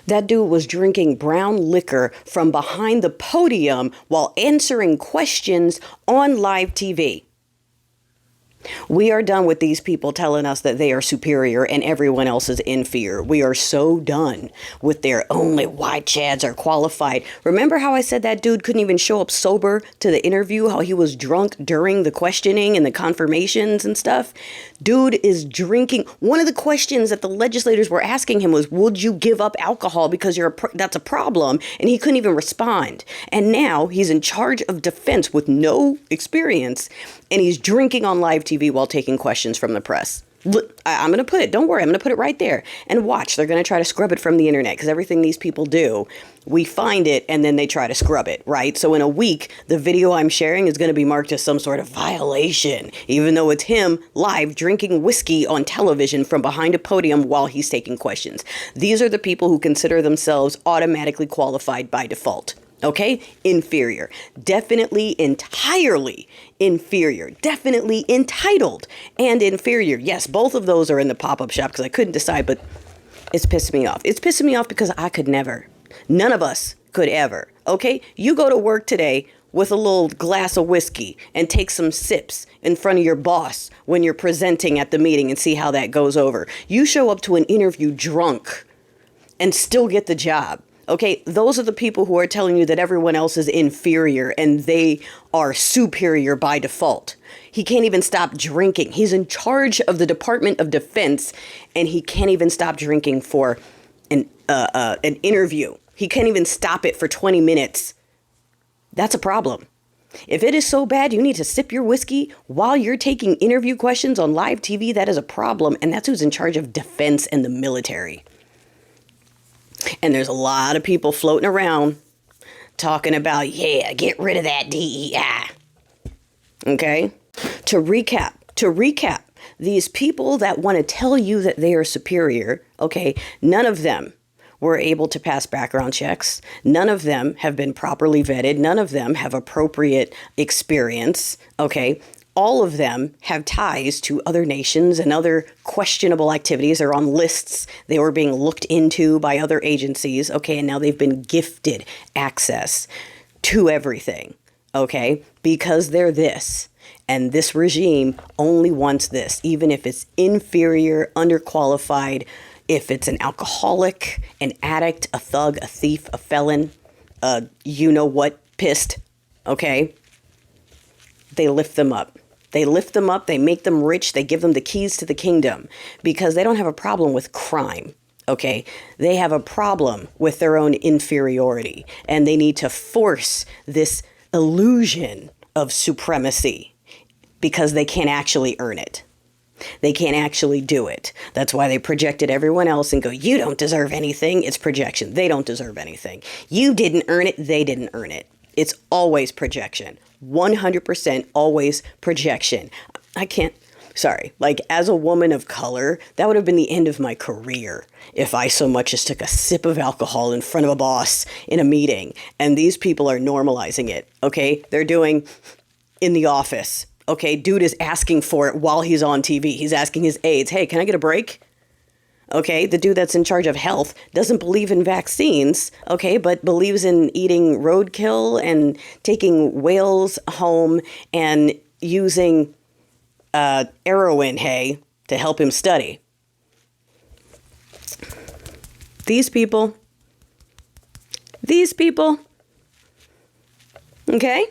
That dude was drinking brown liquor from behind the podium while answering questions on live TV. We are done with these people telling us that they are superior and everyone else is inferior. We are so done with their only white chads are qualified. Remember how I said that dude couldn't even show up sober to the interview, how he was drunk during the questioning and the confirmations and stuff? Dude is drinking. One of the questions that the legislators were asking him was, would you give up alcohol because that's a problem? And he couldn't even respond. And now he's in charge of defense with no experience, and he's drinking on live TV while taking questions from the press. I'm going to put it, don't worry, I'm going to put it right there. And watch, they're going to try to scrub it from the internet, because everything these people do, we find it and then they try to scrub it, right? So in a week, the video I'm sharing is going to be marked as some sort of violation, even though it's him live drinking whiskey on television from behind a podium while he's taking questions. These are the people who consider themselves automatically qualified by default. Okay? Inferior. Definitely entirely inferior. Definitely entitled and inferior. Yes, both of those are in the pop-up shop because I couldn't decide, but it's pissing me off. It's pissing me off because I could never. None of us could ever. Okay? You go to work today with a little glass of whiskey and take some sips in front of your boss when you're presenting at the meeting and see how that goes over. You show up to an interview drunk and still get the job. Okay, those are the people who are telling you that everyone else is inferior and they are superior by default. He can't even stop drinking. He's in charge of the Department of Defense, and he can't even stop drinking for an interview. He can't even stop it for 20 minutes. That's a problem. If it is so bad you need to sip your whiskey while you're taking interview questions on live TV, that is a problem, and that's who's in charge of defense and the military. And there's a lot of people floating around talking about, yeah, get rid of that DEI. Okay? To recap, these people that want to tell you that they are superior, okay, none of them were able to pass background checks. None of them have been properly vetted. None of them have appropriate experience, okay? All of them have ties to other nations and other questionable activities. They're on lists. They were being looked into by other agencies. Okay, and now they've been gifted access to everything. Okay, because they're this. And this regime only wants this, even if it's inferior, underqualified, if it's an alcoholic, an addict, a thug, a thief, a felon, you know what, pissed. Okay, they lift them up. They lift them up, they make them rich, they give them the keys to the kingdom because they don't have a problem with crime, okay? They have a problem with their own inferiority, and they need to force this illusion of supremacy because they can't actually earn it. They can't actually do it. That's why they projected everyone else and go, you don't deserve anything. It's projection. They don't deserve anything. You didn't earn it. They didn't earn it. It's always projection. 100% always projection. Like as a woman of color, that would have been the end of my career if I so much as took a sip of alcohol in front of a boss in a meeting. And these people are normalizing it, okay? They're doing in the office, okay? Dude is asking for it while he's on TV. He's asking his aides, hey, can I get a break? Okay, the dude that's in charge of health doesn't believe in vaccines, okay, but believes in eating roadkill and taking whales home and using arrowin hay to help him study. These people, okay?